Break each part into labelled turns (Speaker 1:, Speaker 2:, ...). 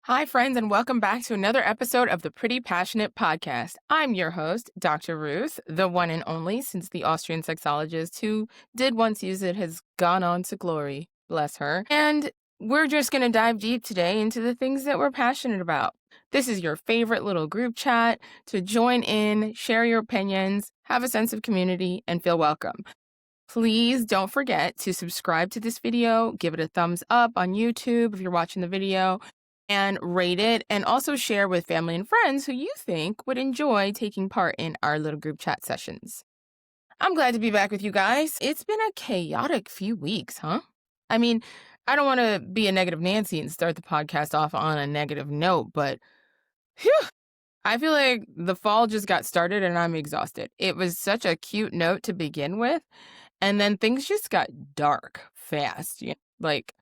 Speaker 1: Hi, friends, and welcome back to another episode of the Pretty Passionate Podcast. I'm your host, Dr. Ruth, the one and only, since the Austrian sexologist who did once use it has gone on to glory. Bless her. And we're just going to dive deep today into the things that we're passionate about. This is your favorite little group chat to join in, share your opinions, have a sense of community, and feel welcome. Please don't forget to subscribe to this video, give it a thumbs up on YouTube if you're watching the video, and rate it, and also share with family and friends who you think would enjoy taking part in our little group chat sessions. I'm glad to be back with you guys. It's been a chaotic few weeks, huh? I mean, I don't want to be a negative Nancy and start the podcast off on a negative note, but phew, I feel like the fall just got started and I'm exhausted. It was such a cute note to begin with, and then things just got dark fast. Like,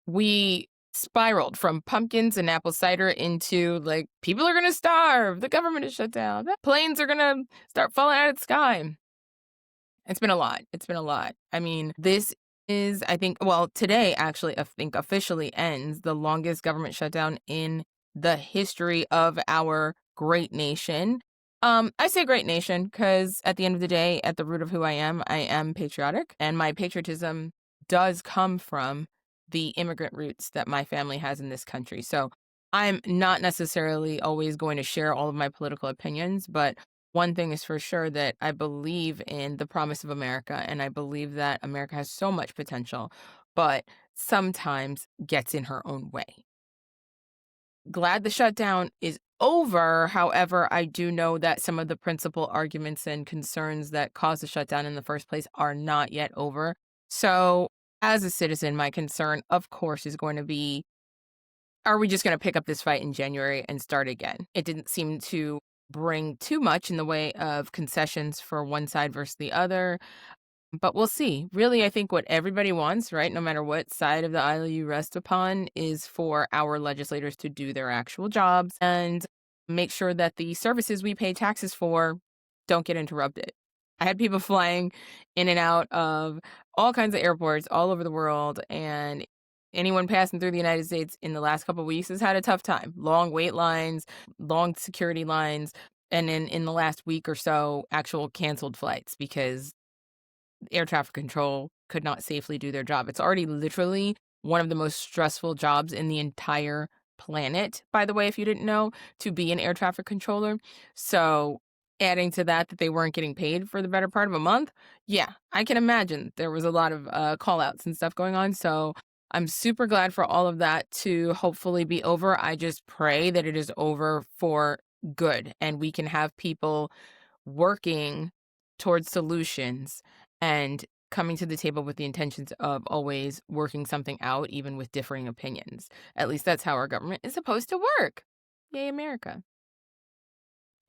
Speaker 1: we spiraled from pumpkins and apple cider into like people are going to starve, the government is shut down, the planes are going to start falling out of the sky. It's been a lot. I mean, this is, I think, well, today actually, I think officially ends the longest government shutdown in the history of our great nation. I say great nation because at the end of the day, at the root of who I am patriotic, and my patriotism does come from the immigrant roots that my family has in this country. So I'm not necessarily always going to share all of my political opinions, but one thing is for sure, that I believe in the promise of America, and I believe that America has so much potential, but sometimes gets in her own way. Glad the shutdown is over. However, I do know that some of the principal arguments and concerns that caused the shutdown in the first place are not yet over. So, as a citizen, my concern, of course, is going to be, are we just going to pick up this fight in January and start again? It didn't seem to bring too much in the way of concessions for one side versus the other, but we'll see. Really, I think what everybody wants, right, no matter what side of the aisle you rest upon, is for our legislators to do their actual jobs and make sure that the services we pay taxes for don't get interrupted. I had people flying in and out of all kinds of airports all over the world, and anyone passing through the United States in the last couple of weeks has had a tough time. Long wait lines, long security lines, and in the last week or so, actual canceled flights because air traffic control could not safely do their job. It's already literally one of the most stressful jobs in the entire planet, by the way, if you didn't know, to be an air traffic controller. So adding to that they weren't getting paid for the better part of a month, yeah, I can imagine there was a lot of call outs and stuff going on. So I'm super glad for all of that to hopefully be over. I just pray that it is over for good and we can have people working towards solutions and coming to the table with the intentions of always working something out, even with differing opinions. At least that's how our government is supposed to work. Yay, America.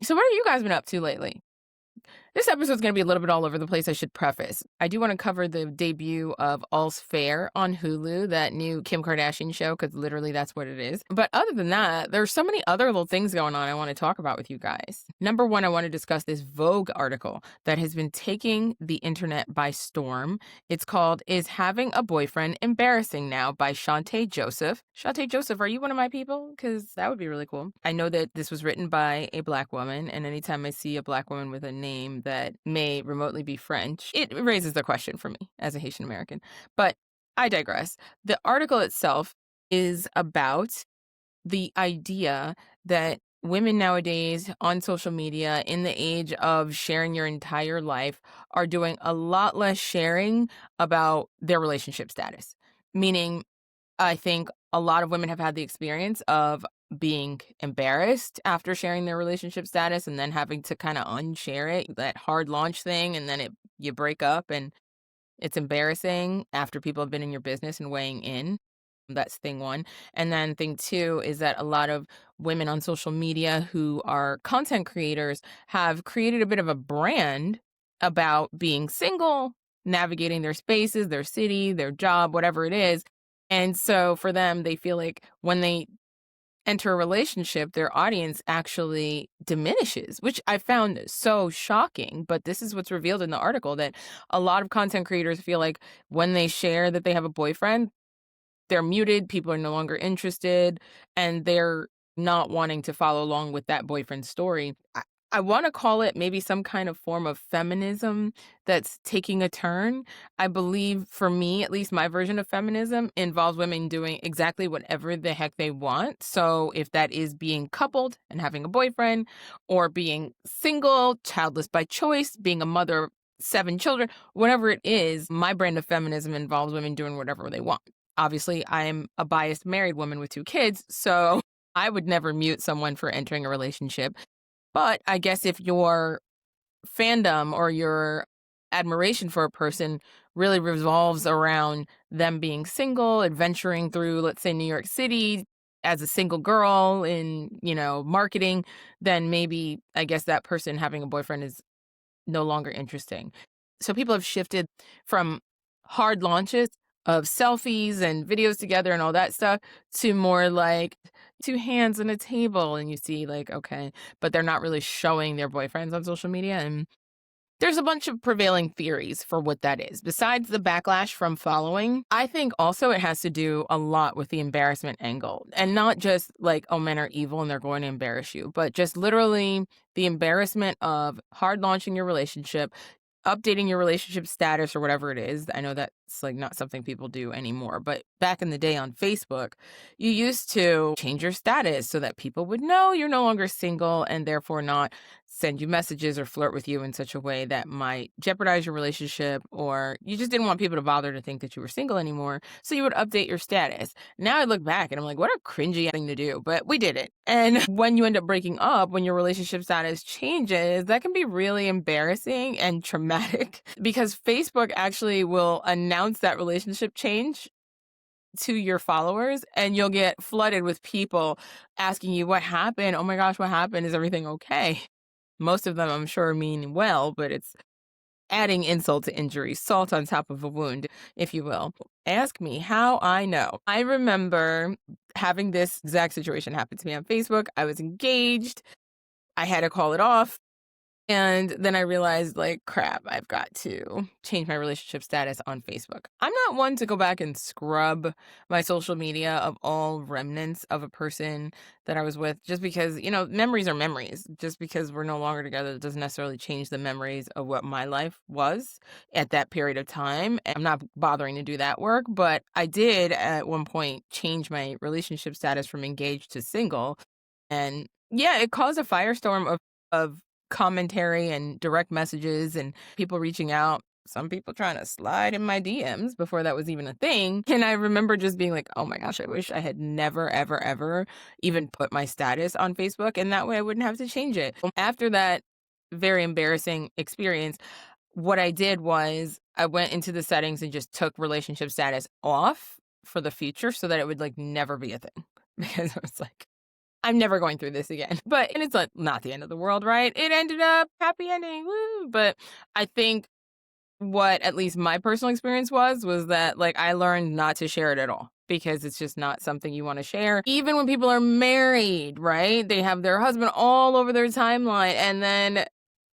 Speaker 1: So, what have you guys been up to lately? This episode's going to be a little bit all over the place, I should preface. I do want to cover the debut of All's Fair on Hulu, that new Kim Kardashian show, because literally that's what it is. But other than that, there's so many other little things going on I want to talk about with you guys. Number one, I want to discuss this Vogue article that has been taking the internet by storm. It's called "Is Having a Boyfriend Embarrassing Now" by Shantae Joseph. Shantae Joseph, are you one of my people? Because that would be really cool. I know that this was written by a Black woman, and anytime I see a Black woman with a name that may remotely be French, it raises the question for me as a Haitian American. But I digress. The article itself is about the idea that women nowadays on social media, in the age of sharing your entire life, are doing a lot less sharing about their relationship status. Meaning, I think a lot of women have had the experience of being embarrassed after sharing their relationship status and then having to kind of unshare it, that hard launch thing, and then you break up and it's embarrassing after people have been in your business and weighing in. That's thing one. And then thing two is that a lot of women on social media who are content creators have created a bit of a brand about being single, navigating their spaces, their city, their job, whatever it is. And so for them, they feel like when they enter a relationship, their audience actually diminishes, which I found so shocking. But this is what's revealed in the article, that a lot of content creators feel like when they share that they have a boyfriend, they're muted, people are no longer interested, and they're not wanting to follow along with that boyfriend's story. I want to call it maybe some kind of form of feminism that's taking a turn. I believe, for me, at least my version of feminism involves women doing exactly whatever the heck they want. So if that is being coupled and having a boyfriend, or being single, childless by choice, being a mother of 7 children, whatever it is, my brand of feminism involves women doing whatever they want. Obviously, I'm a biased married woman with 2 kids, so I would never mute someone for entering a relationship. But I guess if your fandom or your admiration for a person really revolves around them being single, adventuring through, let's say, New York City as a single girl in, marketing, then maybe I guess that person having a boyfriend is no longer interesting. So people have shifted from hard launches of selfies and videos together and all that stuff to more like 2 hands on a table. And you see, like, okay, but they're not really showing their boyfriends on social media. And there's a bunch of prevailing theories for what that is. Besides the backlash from following, I think also it has to do a lot with the embarrassment angle. And not just like, oh, men are evil and they're going to embarrass you, but just literally the embarrassment of hard launching your relationship, updating your relationship status or whatever it is. I know that's like not something people do anymore, but back in the day on Facebook, you used to change your status so that people would know you're no longer single and therefore not send you messages or flirt with you in such a way that might jeopardize your relationship, or you just didn't want people to bother to think that you were single anymore. So you would update your status. Now I look back and I'm like, what a cringy thing to do, but we did it. And when you end up breaking up, when your relationship status changes, that can be really embarrassing and traumatic because Facebook actually will announce that relationship change to your followers, and you'll get flooded with people asking you what happened. Oh my gosh, what happened? Is everything okay? Most of them, I'm sure, mean well, but it's adding insult to injury, salt on top of a wound, if you will. Ask me how I know. I remember having this exact situation happen to me on Facebook. I was engaged. I had to call it off. And then I realized, like, crap, I've got to change my relationship status on Facebook. I'm not one to go back and scrub my social media of all remnants of a person that I was with, just because, memories are memories. Just because we're no longer together doesn't necessarily change the memories of what my life was at that period of time. I'm not bothering to do that work, but I did at one point change my relationship status from engaged to single. And yeah, it caused a firestorm of commentary and direct messages and people reaching out. Some people trying to slide in my DMs before that was even a thing. And I remember just being like, oh my gosh, I wish I had never, ever, ever even put my status on Facebook. And that way I wouldn't have to change it. After that very embarrassing experience, what I did was I went into the settings and just took relationship status off for the future so that it would like never be a thing. Because I was like, I'm never going through this again. And it's like not the end of the world, right? It ended up happy ending. Woo. But I think what at least my personal experience was that like I learned not to share it at all because it's just not something you want to share. Even when people are married, right? They have their husband all over their timeline. And then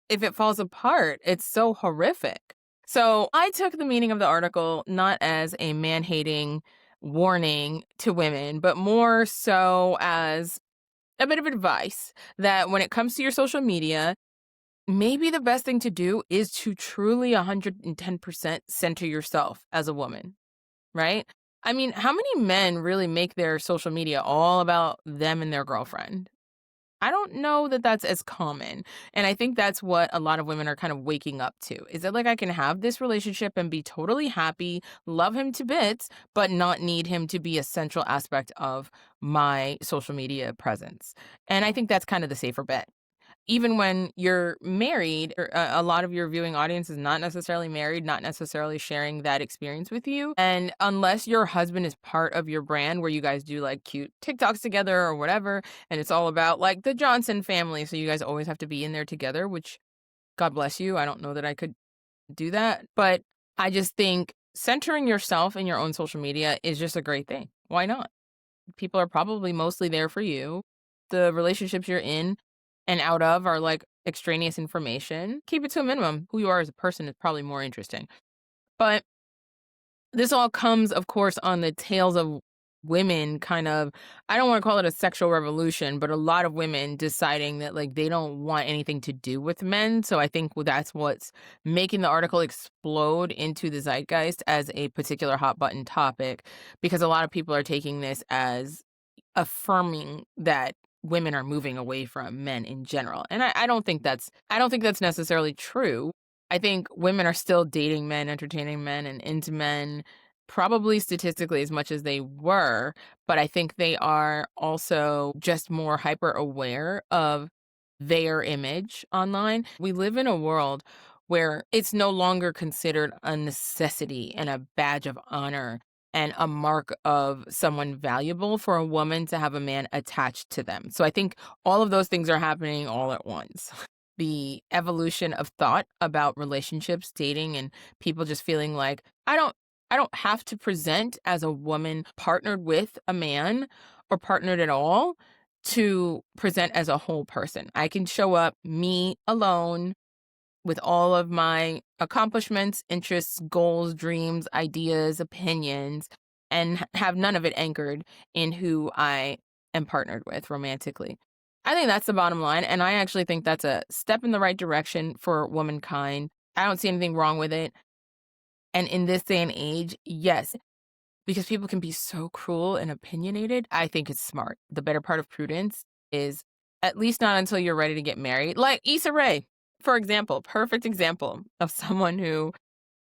Speaker 1: if it falls apart, it's so horrific. So I took the meaning of the article not as a man-hating warning to women, but more so as a bit of advice that when it comes to your social media, maybe the best thing to do is to truly 110% center yourself as a woman, right? I mean, how many men really make their social media all about them and their girlfriend? I don't know that that's as common. And I think that's what a lot of women are kind of waking up to. Is that like I can have this relationship and be totally happy, love him to bits, but not need him to be a central aspect of my social media presence. And I think that's kind of the safer bet. Even when you're married, a lot of your viewing audience is not necessarily married, not necessarily sharing that experience with you. And unless your husband is part of your brand where you guys do like cute TikToks together or whatever, and it's all about like the Johnson family, so you guys always have to be in there together, which God bless you. I don't know that I could do that. But I just think centering yourself in your own social media is just a great thing. Why not? People are probably mostly there for you. The relationships you're in and out of are like extraneous information. Keep it to a minimum. Who you are as a person is probably more interesting. But This all comes, of course, on the tails of women kind of, I don't want to call it a sexual revolution, but a lot of women deciding that like they don't want anything to do with men. So I think that's what's making the article explode into the zeitgeist as a particular hot button topic, because a lot of people are taking this as affirming that women are moving away from men in general. And I don't think that's necessarily true. I think women are still dating men, entertaining men, and into men probably statistically as much as they were, but I think they are also just more hyper aware of their image online. We live in a world where it's no longer considered a necessity and a badge of honor and a mark of someone valuable for a woman to have a man attached to them. So I think all of those things are happening all at once. The evolution of thought about relationships, dating, and people just feeling like I don't have to present as a woman partnered with a man or partnered at all to present as a whole person. I can show up me alone with all of my accomplishments, interests, goals, dreams, ideas, opinions, and have none of it anchored in who I am partnered with romantically. I think that's the bottom line. And I actually think that's a step in the right direction for womankind. I don't see anything wrong with it. And in this day and age, yes, because people can be so cruel and opinionated, I think it's smart. The better part of prudence is at least not until you're ready to get married. Like Issa Rae, for example, perfect example of someone who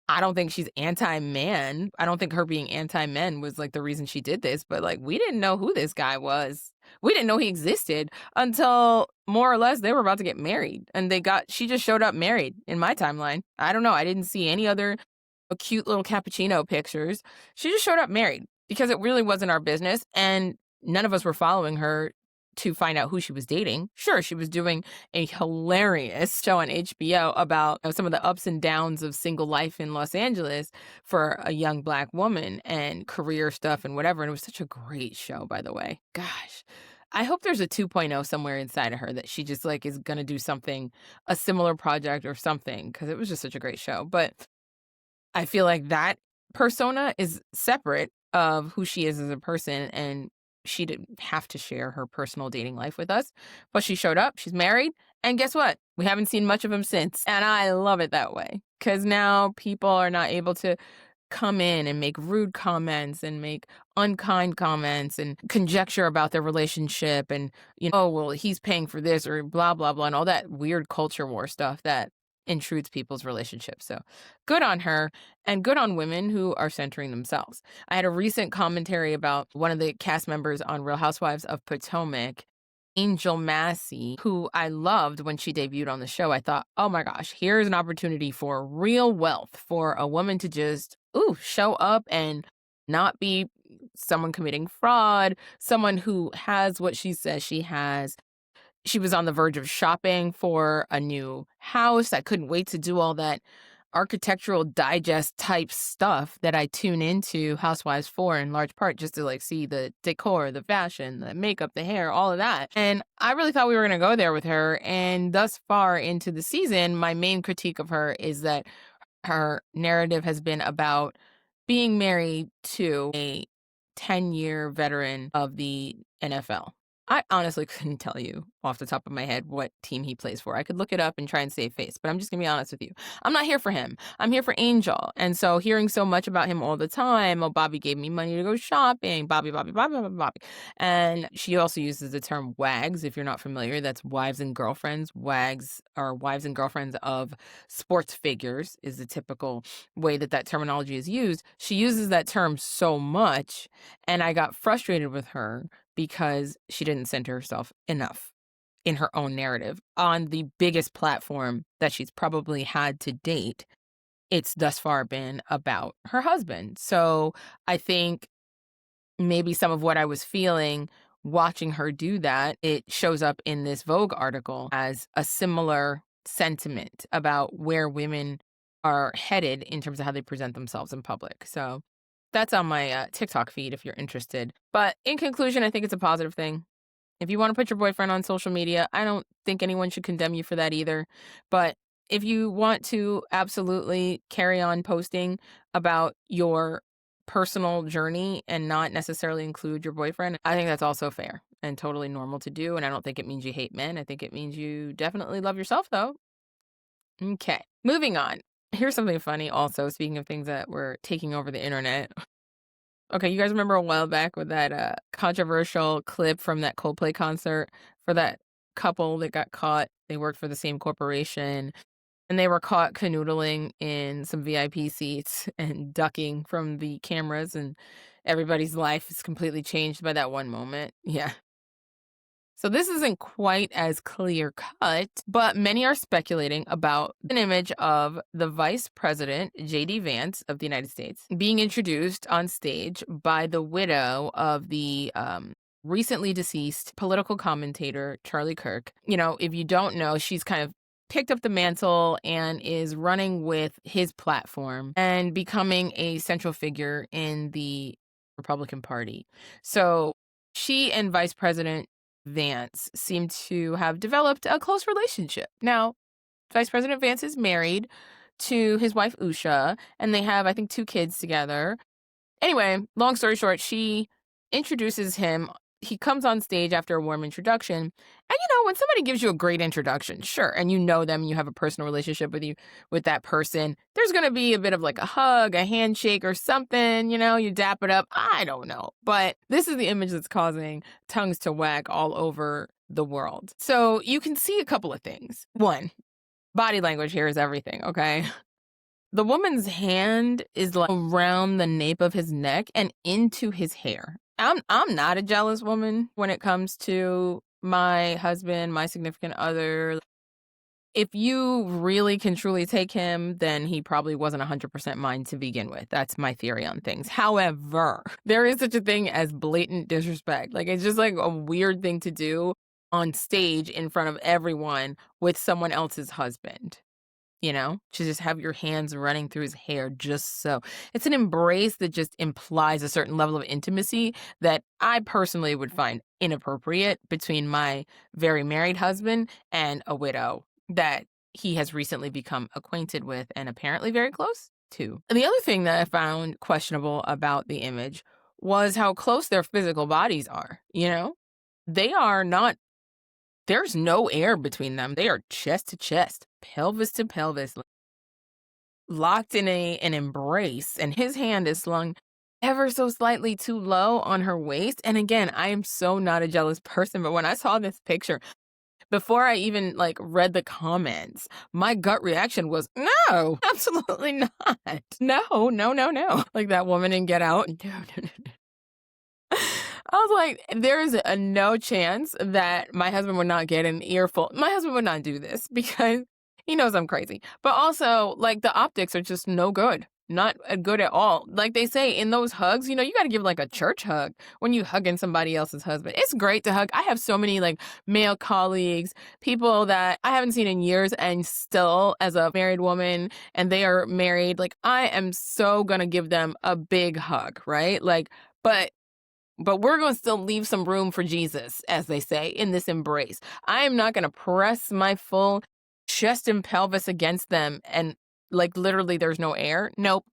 Speaker 1: I don't think she's anti-man. I don't think her being anti-men was like the reason she did this, but like we didn't know who this guy was. We didn't know he existed until more or less they were about to get married. And she just showed up married in my timeline. I don't know. I didn't see any other cute little cappuccino pictures. She just showed up married because it really wasn't our business. And none of us were following her to find out who she was dating. Sure, she was doing a hilarious show on HBO about some of the ups and downs of single life in Los Angeles for a young Black woman and career stuff and whatever. And it was such a great show, by the way. Gosh. I hope there's a 2.0 somewhere inside of her that she just like is going to do something, a similar project or something, because it was just such a great show. But I feel like that persona is separate of who she is as a person, and she didn't have to share her personal dating life with us. But she showed up, she's married, and guess what? We haven't seen much of him since. And I love it that way because now people are not able to come in and make rude comments and make unkind comments and conjecture about their relationship and, oh, well, he's paying for this or blah, blah, blah, and all that weird culture war stuff that intrudes people's relationships. So good on her and good on women who are centering themselves. I had a recent commentary about one of the cast members on Real Housewives of Potomac, Angel Massey, who I loved when she debuted on the show. I thought, oh my gosh, here's an opportunity for real wealth for a woman to just, show up and not be someone committing fraud, someone who has what she says she has. She was on the verge of shopping for a new house. I couldn't wait to do all that architectural digest type stuff that I tune into Housewives for in large part just to like see the decor, the fashion, the makeup, the hair, all of that. And I really thought we were going to go there with her. And thus far into the season, my main critique of her is that her narrative has been about being married to a 10-year veteran of the NFL. I honestly couldn't tell you off the top of my head what team he plays for. I could look it up and try and save face, but I'm just going to be honest with you. I'm not here for him. I'm here for Angel. And so hearing so much about him all the time, oh, Bobby gave me money to go shopping, Bobby, Bobby, Bobby, Bobby, Bobby. And she also uses the term wags. If you're not familiar, that's wives and girlfriends. Wags are wives and girlfriends of sports figures is the typical way that terminology is used. She uses that term so much, and I got frustrated with her because she didn't center herself enough in her own narrative on the biggest platform that she's probably had to date. It's thus far been about her husband. So I think maybe some of what I was feeling watching her do that, it shows up in this Vogue article as a similar sentiment about where women are headed in terms of how they present themselves in public. So that's on my TikTok feed if you're interested. But in conclusion, I think it's a positive thing. If you want to put your boyfriend on social media, I don't think anyone should condemn you for that either. But if you want to absolutely carry on posting about your personal journey and not necessarily include your boyfriend, I think that's also fair and totally normal to do. And I don't think it means you hate men. I think it means you definitely love yourself, though. Okay, moving on. Here's something funny also, speaking of things that were taking over the internet. Okay, you guys remember a while back with that controversial clip from that Coldplay concert for that couple that got caught? They worked for the same corporation and they were caught canoodling in some VIP seats and ducking from the cameras, and everybody's life is completely changed by that one moment. Yeah. So this isn't quite as clear cut, but many are speculating about an image of the Vice President, JD Vance of the United States, being introduced on stage by the widow of the recently deceased political commentator, Charlie Kirk. You know, if you don't know, she's kind of picked up the mantle and is running with his platform and becoming a central figure in the Republican Party. So she and Vice President Vance seem to have developed a close relationship. Now, Vice President Vance is married to his wife Usha, and they have, I think, 2 kids together. Anyway, long story short, she introduces him. He comes on stage after a warm introduction. And when somebody gives you a great introduction, sure, and you know them, you have a personal relationship with that person, there's going to be a bit of like a hug, a handshake or something, you dap it up. I don't know. But this is the image that's causing tongues to wag all over the world. So you can see a couple of things. One, body language here is everything, okay? The woman's hand is like around the nape of his neck and into his hair. I'm not a jealous woman when it comes to my husband, my significant other. If you really can truly take him, then he probably wasn't 100% mine to begin with. That's my theory on things. However, there is such a thing as blatant disrespect. Like, it's just like a weird thing to do on stage in front of everyone with someone else's husband. To just have your hands running through his hair just so. It's an embrace that just implies a certain level of intimacy that I personally would find inappropriate between my very married husband and a widow that he has recently become acquainted with and apparently very close to. And the other thing that I found questionable about the image was how close their physical bodies are, They are not. There's no air between them. They are chest to chest, pelvis to pelvis, locked in an embrace, and his hand is slung ever so slightly too low on her waist. And again, I am so not a jealous person, but when I saw this picture, before I even read the comments, my gut reaction was, no, absolutely not. No, no, no, no. Like that woman in Get Out. No, no, no, no. I was like, there's a no chance that my husband would not get an earful. My husband would not do this because he knows I'm crazy. But also, the optics are just no good. Not good at all. Like they say in those hugs, you got to give a church hug when you hugging somebody else's husband. It's great to hug. I have so many male colleagues, people that I haven't seen in years, and still as a married woman, and they are married, I am so going to give them a big hug, right? But we're going to still leave some room for Jesus, as they say, in this embrace. I am not going to press my full chest and pelvis against them and literally there's no air. Nope.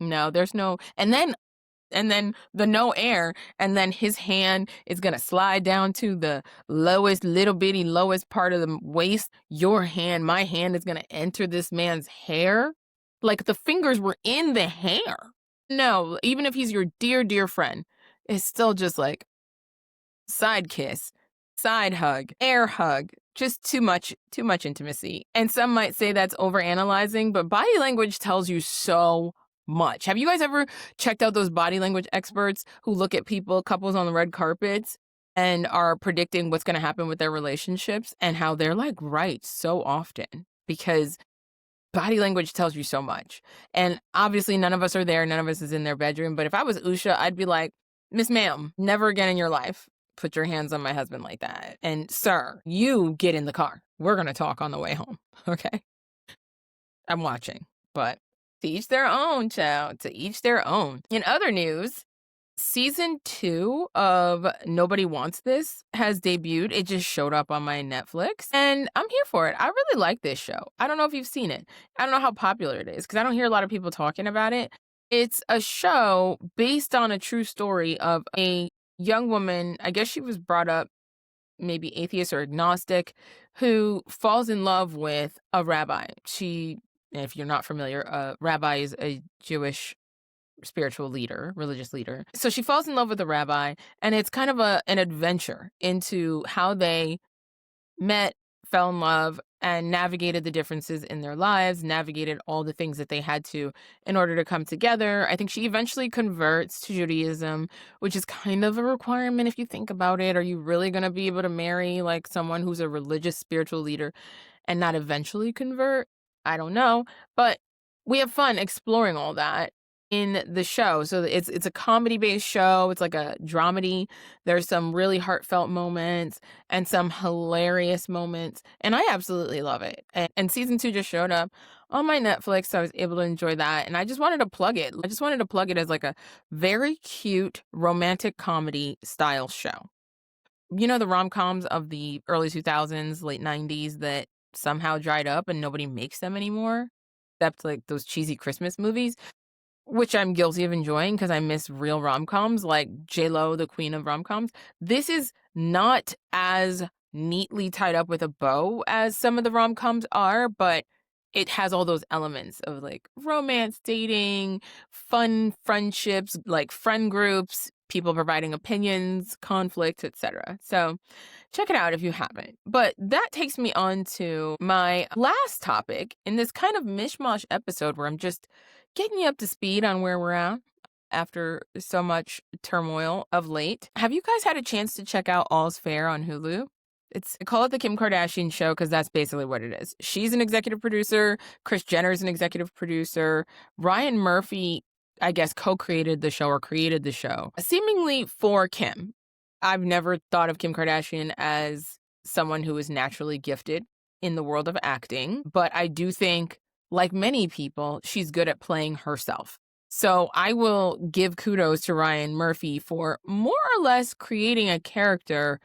Speaker 1: No, there's no. And then the no air, and then his hand is going to slide down to the lowest, little bitty lowest part of the waist. My hand is going to enter this man's hair. The fingers were in the hair. No, even if he's your dear, dear friend, it's still just side kiss, side hug, air hug, just too much intimacy. And some might say that's overanalyzing, but body language tells you so much. Have you guys ever checked out those body language experts who look at couples on the red carpets and are predicting what's going to happen with their relationships, and how they're right so often? Because body language tells you so much. And obviously none of us are there. None of us is in their bedroom. But if I was Usha, I'd be like, Miss Ma'am, never again in your life put your hands on my husband like that. And sir, you get in the car. We're going to talk on the way home. Okay? I'm watching. But to each their own, child. To each their own. In other news, season 2 of Nobody Wants This has debuted. It just showed up on my Netflix, and I'm here for it. I really like this show. I don't know if you've seen it. I don't know how popular it is because I don't hear a lot of people talking about it. It's a show based on a true story of a young woman, I guess she was brought up maybe atheist or agnostic, who falls in love with a rabbi. If you're not familiar, a rabbi is a Jewish spiritual leader, religious leader. So she falls in love with a rabbi, and it's kind of an adventure into how they met, fell in love, and navigated the differences in their lives, navigated all the things that they had to in order to come together. I think she eventually converts to Judaism, which is kind of a requirement if you think about it. Are you really going to be able to marry like someone who's a religious spiritual leader and not eventually convert? I don't know, but we have fun exploring all that in the show. So it's a comedy-based show. It's like a dramedy. There's some really heartfelt moments and some hilarious moments, and I absolutely love it. And season 2 just showed up on my Netflix, so I was able to enjoy that, and I just wanted to plug it. I just wanted to plug it as like a very cute romantic comedy style show. You know, the rom-coms of the early 2000s, late 90s that somehow dried up and nobody makes them anymore, except like those cheesy Christmas movies, which I'm guilty of enjoying because I miss real rom-coms like J.Lo, the queen of rom-coms. This is not as neatly tied up with a bow as some of the rom-coms are, but it has all those elements of like romance, dating, fun friendships, like friend groups, people providing opinions, conflict, etc. So check it out if you haven't. But that takes me on to my last topic in this kind of mishmash episode where I'm just getting you up to speed on where we're at after so much turmoil of late. Have you guys had a chance to check out All's Fair on Hulu? I call it the Kim Kardashian show because that's basically what it is. She's an executive producer. Kris Jenner's an executive producer. Ryan Murphy, I guess, co-created the show or created the show, seemingly for Kim. I've never thought of Kim Kardashian as someone who is naturally gifted in the world of acting, but I do think, like many people, she's good at playing herself. So I will give kudos to Ryan Murphy for more or less creating a character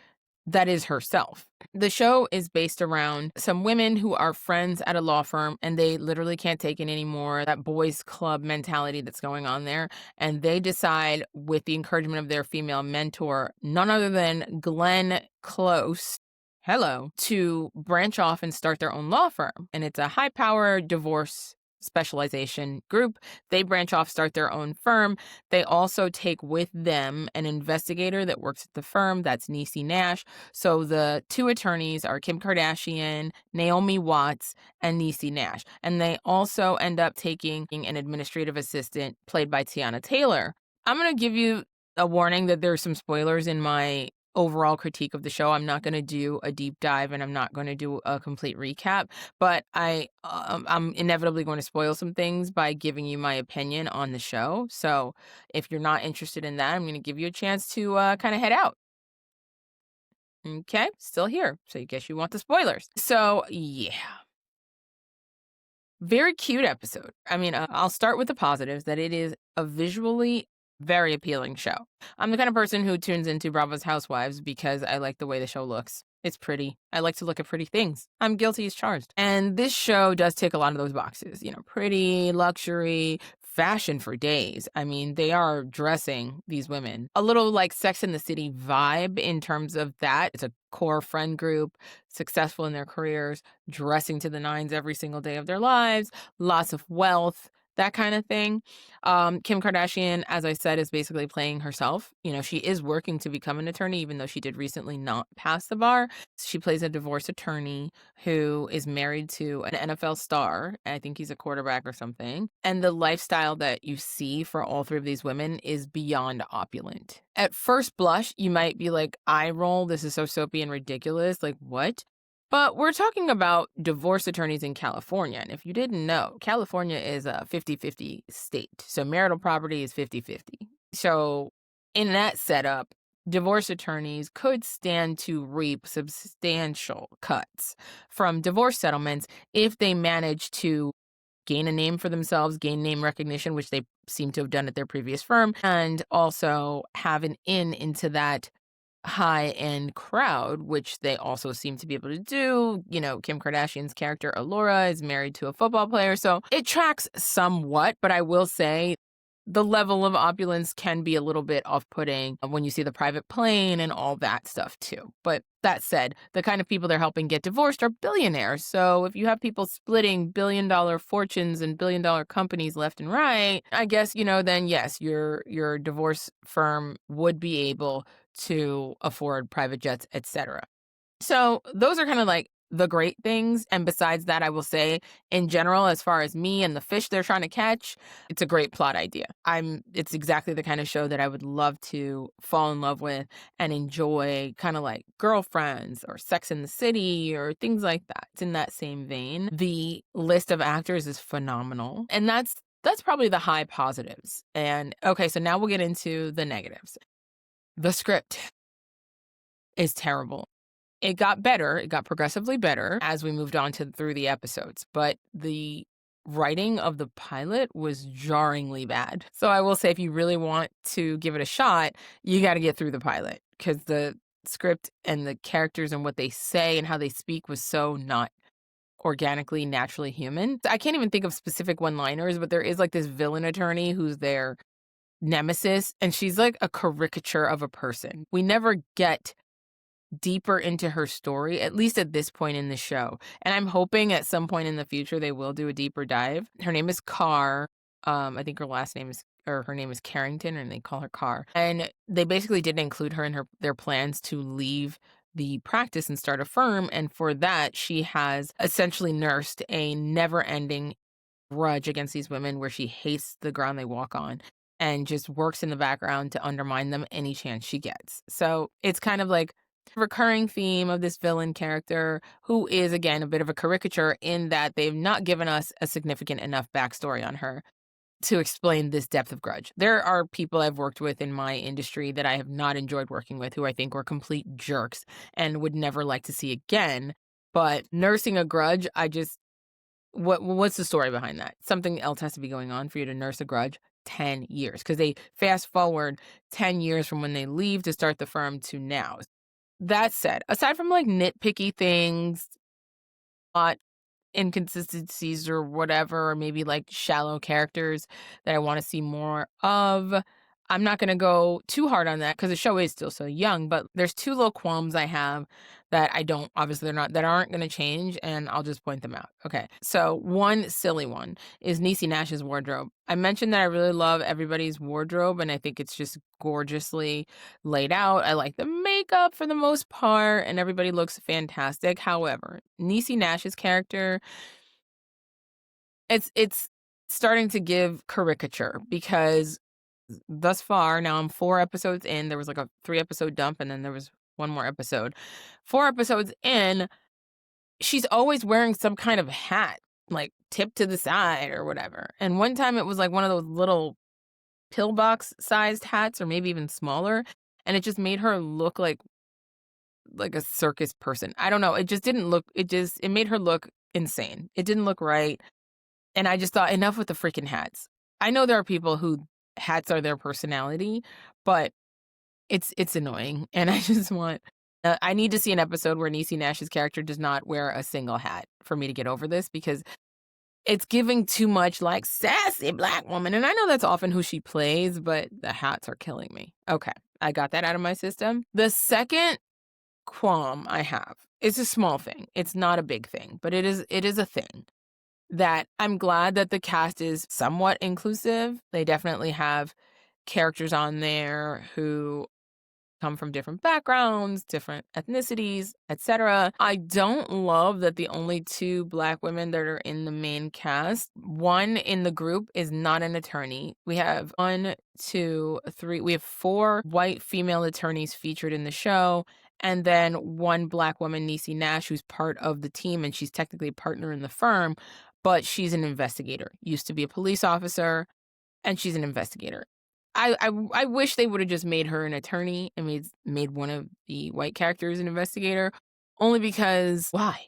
Speaker 1: that is herself. The show is based around some women who are friends at a law firm and they literally can't take it anymore, that boys club mentality that's going on there. And they decide, with the encouragement of their female mentor, none other than Glenn Close, to branch off and start their own law firm. And it's a high-powered divorce specialization group. They branch off, start their own firm. They also take with them an investigator that works at the firm. That's Niecy Nash. So the two attorneys are Kim Kardashian, Naomi Watts, and Niecy Nash. And they also end up taking an administrative assistant played by Tiana Taylor. I'm going to give you a warning that there's some spoilers in my overall critique of the show. I'm not going to do a deep dive and I'm not going to do a complete recap, but I'm inevitably going to spoil some things by giving you my opinion on the show. So if you're not interested in that, I'm going to give you a chance to kind of head out. Okay, still here. So I guess you want the spoilers. So yeah. Very cute episode. I mean, I'll start with the positives, that it is a visually very appealing show. I'm the kind of person who tunes into Bravo's Housewives because I like the way the show looks. It's pretty. I like to look at pretty things. I'm guilty as charged. And this show does tick a lot of those boxes. You know, pretty, luxury, fashion for days. I mean, they are dressing these women. A little like Sex and the City vibe in terms of that. It's a core friend group, successful in their careers, dressing to the nines every single day of their lives, lots of wealth, that kind of thing. Kim Kardashian, as I said, is basically playing herself. You know, she is working to become an attorney, even though she did recently not pass the bar. She plays a divorce attorney who is married to an NFL star. I think he's a quarterback or something. And the lifestyle that you see for all three of these women is beyond opulent. At first blush, you might be like, eye roll, this is so soapy and ridiculous. Like, what? But we're talking about divorce attorneys in California. And if you didn't know, California is a 50-50 state. So marital property is 50-50. So in that setup, divorce attorneys could stand to reap substantial cuts from divorce settlements if they manage to gain a name for themselves, gain name recognition, which they seem to have done at their previous firm, and also have an in into that high-end crowd, which they also seem to be able to do. You know, Kim Kardashian's character, Allura, is married to a football player, so it tracks somewhat, but I will say the level of opulence can be a little bit off-putting when you see the private plane and all that stuff too. But that said, the kind of people they're helping get divorced are billionaires. So if you have people splitting billion-dollar fortunes and billion-dollar companies left and right, I guess, then yes, your divorce firm would be able to afford private jets, etc. So those are kind of like the great things. And besides that, I will say in general, as far as me and the fish they're trying to catch, it's a great plot idea. It's exactly the kind of show that I would love to fall in love with and enjoy, kind of like Girlfriends or Sex in the City or things like that. It's in that same vein. The list of actors is phenomenal. And that's probably the high positives. And okay, so now we'll get into the negatives. The script is terrible. It got better, it got progressively better as we moved on through the episodes, but the writing of the pilot was jarringly bad. So I will say if you really want to give it a shot, you gotta get through the pilot because the script and the characters and what they say and how they speak was so not organically, naturally human. I can't even think of specific one-liners, but there is like this villain attorney who's their nemesis, and she's like a caricature of a person. We never get deeper into her story, at least at this point in the show. And I'm hoping at some point in the future they will do a deeper dive. Her name is Carr. I think her name is Carrington, and they call her Carr. And they basically didn't include her in their plans to leave the practice and start a firm. And for that, she has essentially nursed a never-ending grudge against these women where she hates the ground they walk on and just works in the background to undermine them any chance she gets. So it's kind of like recurring theme of this villain character who is again a bit of a caricature in that they've not given us a significant enough backstory on her to explain this depth of grudge. There are people I've worked with in my industry that I have not enjoyed working with who I think were complete jerks and would never like to see again. But nursing a grudge, what's the story behind that? Something else has to be going on for you to nurse a grudge. 10 years, because they fast forward 10 years from when they leave to start the firm to now. That said, aside from like nitpicky things, plot inconsistencies or whatever, or maybe like shallow characters that I want to see more of, I'm not going to go too hard on that because the show is still so young, but there's two little qualms I have that that aren't going to change, and I'll just point them out. Okay. So one silly one is Niecy Nash's wardrobe. I mentioned that I really love everybody's wardrobe, and I think it's just gorgeously laid out. I like the makeup for the most part, and everybody looks fantastic. However, Niecy Nash's character, it's starting to give caricature because thus far, now I'm 4 episodes in. There was like a 3-episode dump, and then there was one more episode. 4 episodes in, she's always wearing some kind of hat, like tipped to the side or whatever. And one time it was like one of those little pillbox sized hats, or maybe even smaller, and it just made her look like a circus person. I don't know. It just didn't look. It made her look insane. It didn't look right. And I just thought, enough with the freaking hats. I know there are people who hats are their personality, but it's annoying. And I just want, I need to see an episode where Niecy Nash's character does not wear a single hat for me to get over this, because it's giving too much like sassy Black woman. And I know that's often who she plays, but the hats are killing me. Okay, I got that out of my system. The second qualm I have is a small thing. It's not a big thing, but it is a thing that I'm glad that the cast is somewhat inclusive. They definitely have characters on there who come from different backgrounds, different ethnicities, etc. I don't love that the only 2 Black women that are in the main cast, one in the group is not an attorney. We have 1, 2, 3, we have 4 white female attorneys featured in the show, and then 1 Black woman, Niecy Nash, who's part of the team, and she's technically a partner in the firm, but she's an investigator. Used to be a police officer, and she's an investigator. I wish they would have just made her an attorney and made one of the white characters an investigator, only because why?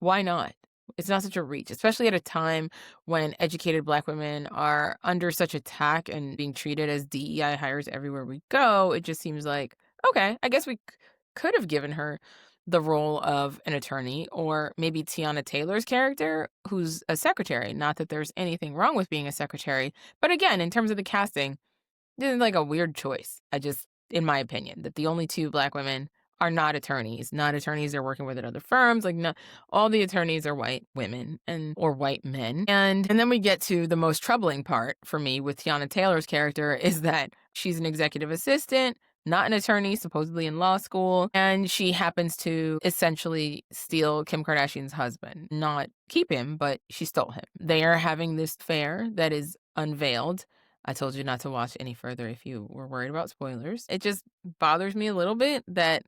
Speaker 1: Why not? It's not such a reach, especially at a time when educated Black women are under such attack and being treated as DEI hires everywhere we go. It just seems like, okay, I guess we could have given her the role of an attorney, or maybe Tiana Taylor's character, who's a secretary. Not that there's anything wrong with being a secretary, but again, in terms of the casting, this is like a weird choice. In my opinion, that the only two Black women are not attorneys. Not attorneys are working with at other firms. Like, no, all the attorneys are white women or white men. And then we get to the most troubling part for me with Tiana Taylor's character is that she's an executive assistant, not an attorney, supposedly in law school, and she happens to essentially steal Kim Kardashian's husband. Not keep him, but she stole him. They are having this affair that is unveiled. I told you not to watch any further if you were worried about spoilers. It just bothers me a little bit that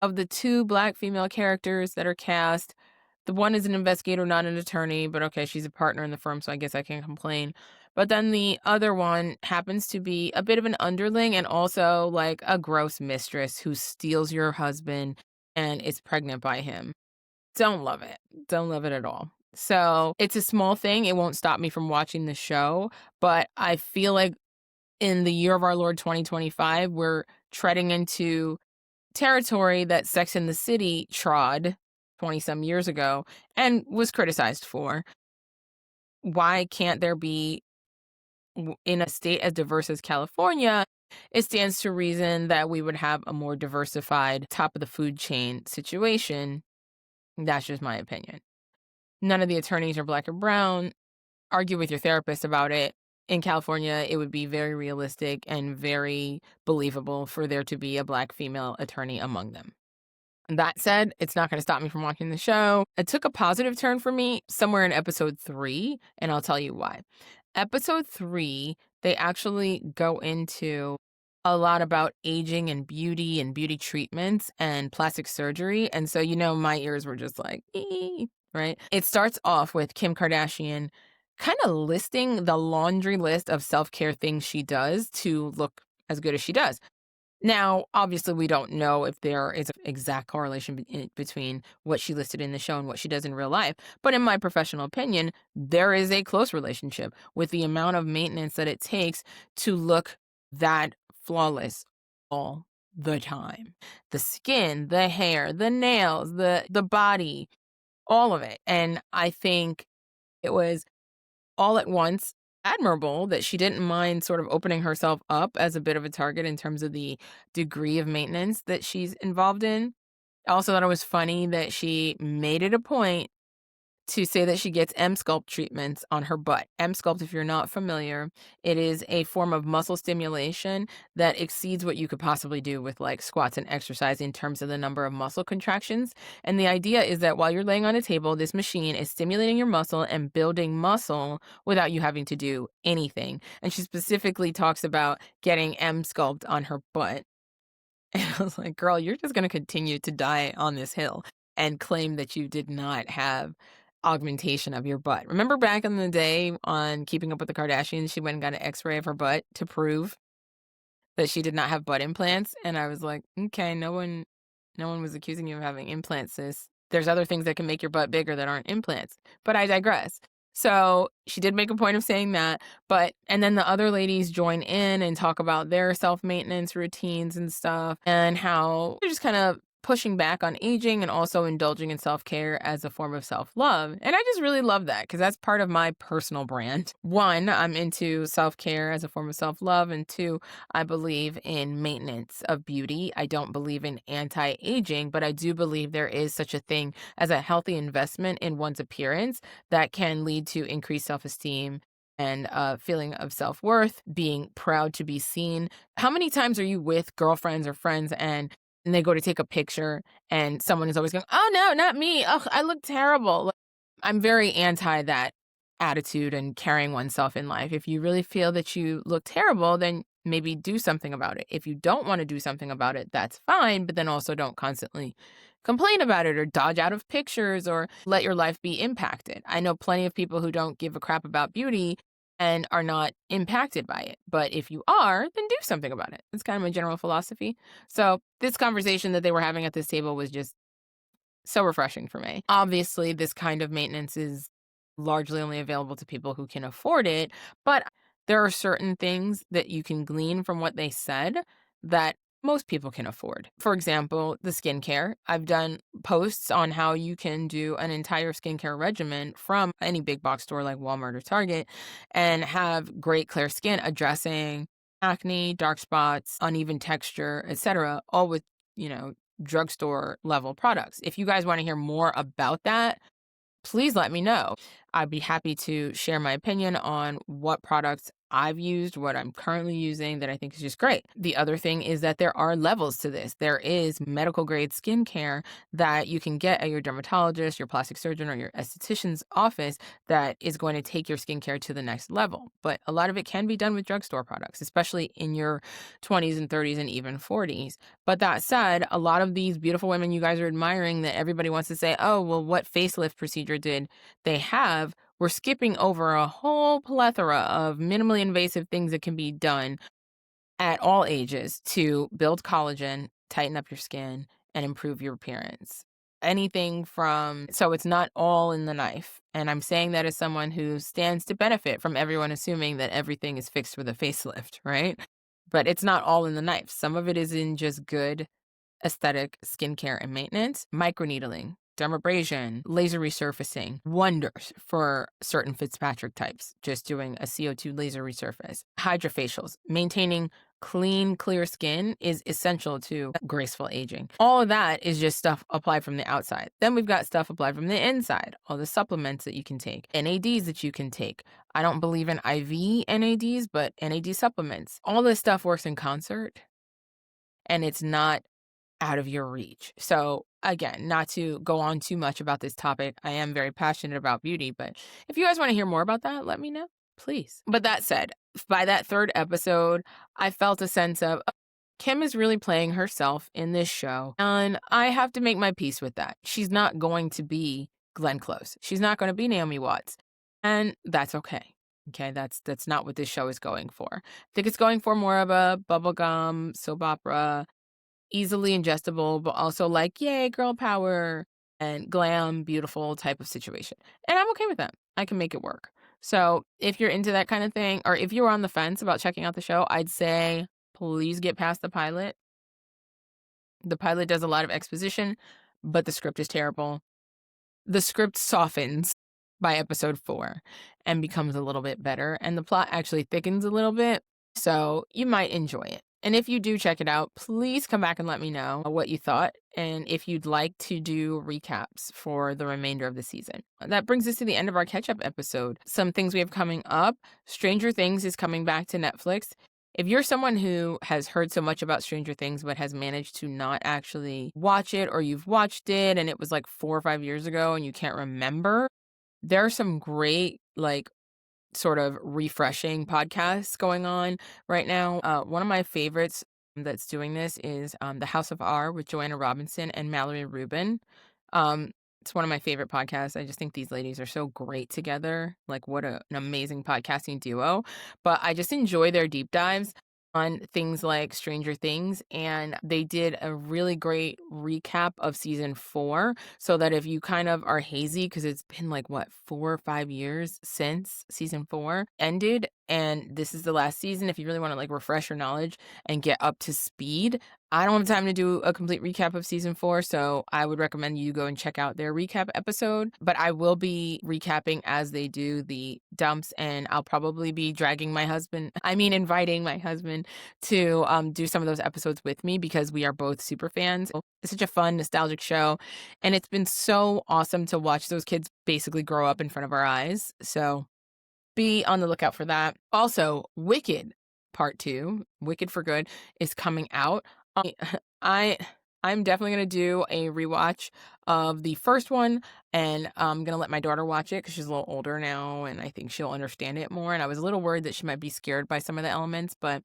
Speaker 1: of the two Black female characters that are cast, the one is an investigator, not an attorney, but okay, she's a partner in the firm, so I guess I can't complain. But then the other one happens to be a bit of an underling and also like a gross mistress who steals your husband and is pregnant by him. Don't love it. Don't love it at all. So it's a small thing. It won't stop me from watching the show, but I feel like in the year of our Lord 2025, we're treading into territory that Sex and the City trod 20 some years ago and was criticized for. Why can't there be, in a state as diverse as California, it stands to reason that we would have a more diversified top of the food chain situation. That's just my opinion. None of the attorneys are Black or brown. Argue with your therapist about it. In California, it would be very realistic and very believable for there to be a Black female attorney among them. That said, it's not going to stop me from watching the show. It took a positive turn for me somewhere in episode 3, and I'll tell you why. Episode 3, they actually go into a lot about aging and beauty treatments and plastic surgery. And so, my ears were just like, ee, right? It starts off with Kim Kardashian kind of listing the laundry list of self-care things she does to look as good as she does. Now, obviously, we don't know if there is an exact correlation between what she listed in the show and what she does in real life. But in my professional opinion, there is a close relationship with the amount of maintenance that it takes to look that flawless all the time. The skin, the hair, the nails, the body, all of it. And I think it was all at once admirable that she didn't mind sort of opening herself up as a bit of a target in terms of the degree of maintenance that she's involved in. I also thought it was funny that she made it a point to say that she gets M-Sculpt treatments on her butt. M-Sculpt, if you're not familiar, it is a form of muscle stimulation that exceeds what you could possibly do with like squats and exercise in terms of the number of muscle contractions. And the idea is that while you're laying on a table, this machine is stimulating your muscle and building muscle without you having to do anything. And she specifically talks about getting M-Sculpt on her butt. And I was like, girl, you're just going to continue to die on this hill and claim that you did not have augmentation of your butt. Remember back in the day on Keeping Up with the Kardashians, she went and got an x-ray of her butt to prove that she did not have butt implants. And I was like, okay, no one was accusing you of having implants, sis. There's other things that can make your butt bigger that aren't implants. But I digress. So she did make a point of saying that, and then the other ladies join in and talk about their self-maintenance routines and stuff and how they're just kind of pushing back on aging and also indulging in self-care as a form of self-love. And I just really love that because that's part of my personal brand. 1, I'm into self-care as a form of self-love. And 2, I believe in maintenance of beauty. I don't believe in anti-aging, but I do believe there is such a thing as a healthy investment in one's appearance that can lead to increased self-esteem and a feeling of self-worth, being proud to be seen. How many times are you with girlfriends or friends and they go to take a picture and someone is always going, oh, no, not me. Oh, I look terrible. I'm very anti that attitude and carrying oneself in life. If you really feel that you look terrible, then maybe do something about it. If you don't want to do something about it, that's fine. But then also don't constantly complain about it or dodge out of pictures or let your life be impacted. I know plenty of people who don't give a crap about beauty and are not impacted by it. But if you are, then do something about it. It's kind of my general philosophy. So this conversation that they were having at this table was just so refreshing for me. Obviously, this kind of maintenance is largely only available to people who can afford it. But there are certain things that you can glean from what they said that most people can afford. For example, the skincare. I've done posts on how you can do an entire skincare regimen from any big box store like Walmart or Target and have great clear skin, addressing acne, dark spots, uneven texture, etc., all with, you know, drugstore level products. If you guys want to hear more about that, please let me know. I'd be happy to share my opinion on what products I've used, what I'm currently using that I think is just great. The other thing is that there are levels to this. There is medical grade skincare that you can get at your dermatologist, your plastic surgeon, or your esthetician's office that is going to take your skincare to the next level. But a lot of it can be done with drugstore products, especially in your 20s and 30s and even 40s. But that said, a lot of these beautiful women you guys are admiring that everybody wants to say, oh, well, what facelift procedure did they have? We're skipping over a whole plethora of minimally invasive things that can be done at all ages to build collagen, tighten up your skin, and improve your appearance. Anything from, so it's not all in the knife. And I'm saying that as someone who stands to benefit from everyone assuming that everything is fixed with a facelift, right? But it's not all in the knife. Some of it is in just good aesthetic skincare and maintenance, microneedling, dermabrasion, laser resurfacing, wonders for certain Fitzpatrick types, just doing a CO2 laser resurface. Hydrofacials, maintaining clean, clear skin is essential to graceful aging. All of that is just stuff applied from the outside. Then we've got stuff applied from the inside, all the supplements that you can take, NADs that you can take. I don't believe in IV NADs, but NAD supplements. All this stuff works in concert, and it's not out of your reach. So again, not to go on too much about this topic, I am very passionate about beauty, but if you guys want to hear more about that, let me know, please. But that said, by that third episode, I felt a sense of Kim is really playing herself in this show, and I have to make my peace with that. She's not going to be Glenn Close. She's not going to be Naomi Watts, and that's okay. Okay, that's not what this show is going for. I think it's going for more of a bubblegum soap opera, easily ingestible, but also like, yay, girl power and glam, beautiful type of situation. And I'm okay with that. I can make it work. So if you're into that kind of thing, or if you're on the fence about checking out the show, I'd say please get past the pilot. The pilot does a lot of exposition, but the script is terrible. The script softens by episode 4 and becomes a little bit better, and the plot actually thickens a little bit, so you might enjoy it. And if you do check it out, please come back and let me know what you thought and if you'd like to do recaps for the remainder of the season. That brings us to the end of our catch-up episode. Some things we have coming up. Stranger Things is coming back to Netflix. If you're someone who has heard so much about Stranger Things but has managed to not actually watch it, or you've watched it and it was like 4 or 5 years ago and you can't remember, there are some great, like, sort of refreshing podcasts going on right now. One of my favorites that's doing this is The House of R with Joanna Robinson and Mallory Rubin. It's one of my favorite podcasts. I just think these ladies are so great together. Like, what an amazing podcasting duo. But I just enjoy their deep dives on things like Stranger Things, and they did a really great recap of season 4, so that if you kind of are hazy because it's been like, what, 4 or 5 years since season 4 ended, and this is the last season, if you really want to like refresh your knowledge and get up to speed, I don't have time to do a complete recap of season 4, so I would recommend you go and check out their recap episode. But I will be recapping as they do the dumps, and I'll probably be inviting my husband to do some of those episodes with me because we are both super fans. It's such a fun, nostalgic show, and it's been so awesome to watch those kids basically grow up in front of our eyes. So be on the lookout for that. Also, Wicked Part 2, Wicked for Good, is coming out. I I'm definitely gonna do a rewatch of the first one, and I'm gonna let my daughter watch it because she's a little older now, and I think she'll understand it more. And I was a little worried that she might be scared by some of the elements, but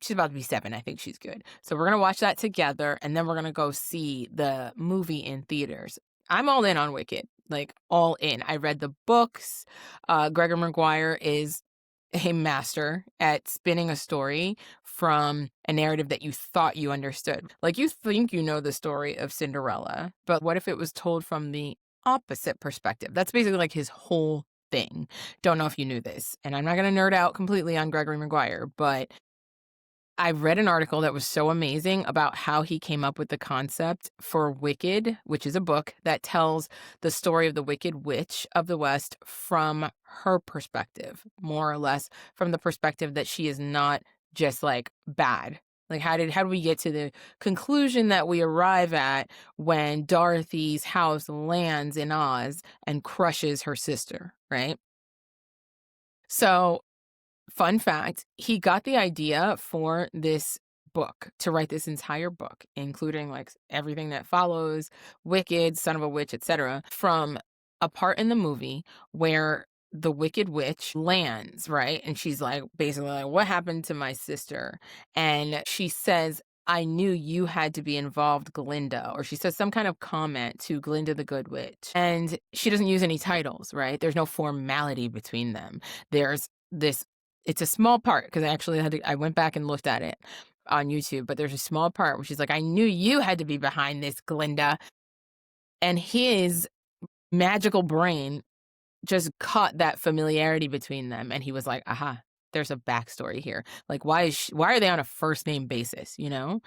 Speaker 1: she's about to be 7. I think she's good. So we're gonna watch that together, and then we're gonna go see the movie in theaters. I'm all in on Wicked, like all in. I read the books. Gregor Maguire is a master at spinning a story from a narrative that you thought you understood. Like, you think you know the story of Cinderella, but what if it was told from the opposite perspective? That's basically like his whole thing. Don't know if you knew this, and I'm not going to nerd out completely on Gregory Maguire, but I read an article that was so amazing about how he came up with the concept for Wicked, which is a book that tells the story of the Wicked Witch of the West from her perspective, more or less from the perspective that she is not just like bad. Like how did we get to the conclusion that we arrive at when Dorothy's house lands in Oz and crushes her sister, right? So fun fact, he got the idea for this book, to write this entire book, including like everything that follows, Wicked, Son of a Witch, etc., from a part in the movie where the Wicked Witch lands, right? And she's like, basically like, what happened to my sister? And she says, I knew you had to be involved, Glinda. Or she says some kind of comment to Glinda the Good Witch. And she doesn't use any titles, right? There's no formality between them. There's this, it's a small part because I went back and looked at it on YouTube, but there's a small part where she's like, I knew you had to be behind this, Glinda. And his magical brain just caught that familiarity between them, and he was like, aha, there's a backstory here. Like, why are they on a first name basis, you know?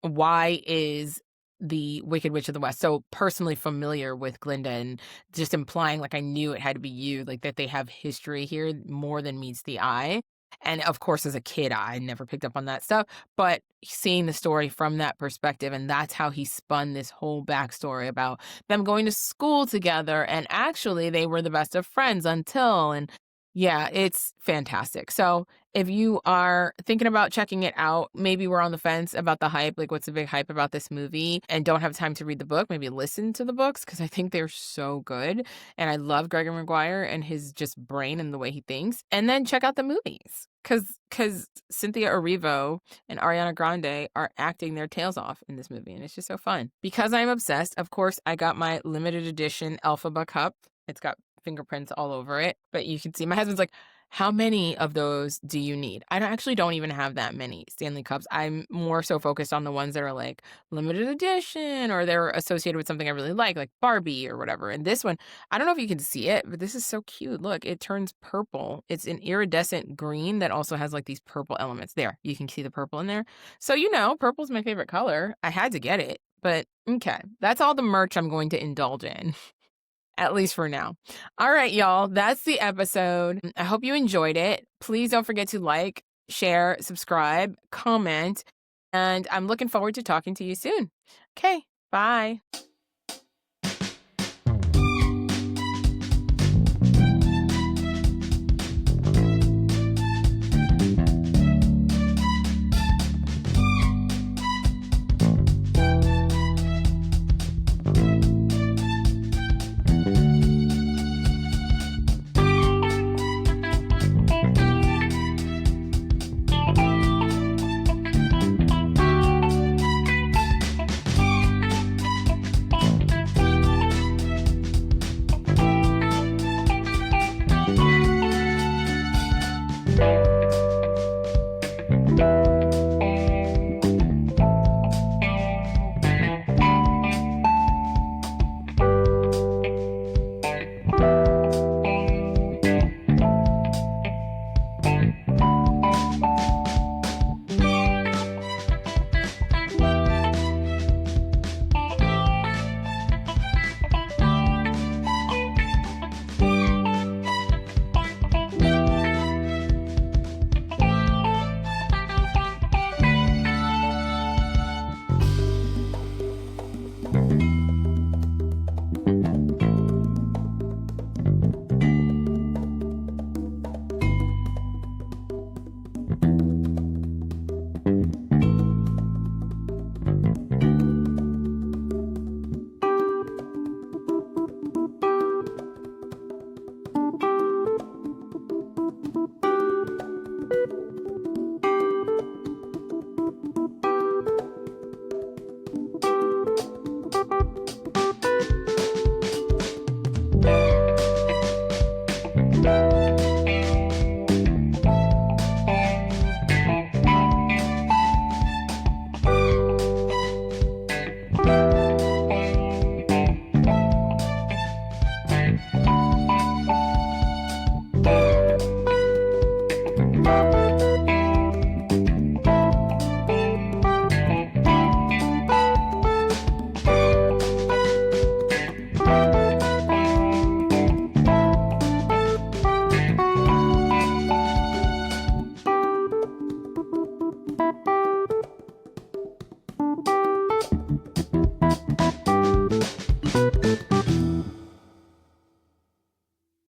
Speaker 1: Why is the Wicked Witch of the West so personally familiar with Glinda, and just implying like I knew it had to be you, like that they have history here more than meets the eye. And of course, as a kid, I never picked up on that stuff, but seeing the story from that perspective, and that's how he spun this whole backstory about them going to school together, and actually they were the best of friends until, and yeah, it's fantastic. So if you are thinking about checking it out, maybe we're on the fence about the hype, like what's the big hype about this movie, and don't have time to read the book, maybe listen to the books because I think they're so good. And I love Gregor Maguire and his just brain and the way he thinks. And then check out the movies because Cynthia Erivo and Ariana Grande are acting their tails off in this movie, and it's just so fun. Because I'm obsessed, of course, I got my limited edition Elphaba cup. It's got fingerprints all over it, but you can see my husband's like, how many of those do you need? I don't even have that many Stanley Cups. I'm more so focused on the ones that are like limited edition or they're associated with something I really like Barbie or whatever. And this one, I don't know if you can see it, but this is so cute. Look, it turns purple. It's an iridescent green that also has like these purple elements. There, you can see the purple in there. So, purple's my favorite color. I had to get it, but okay. That's all the merch I'm going to indulge in. At least for now. All right, y'all. That's the episode. I hope you enjoyed it. Please don't forget to like, share, subscribe, comment, and I'm looking forward to talking to you soon. Okay, bye.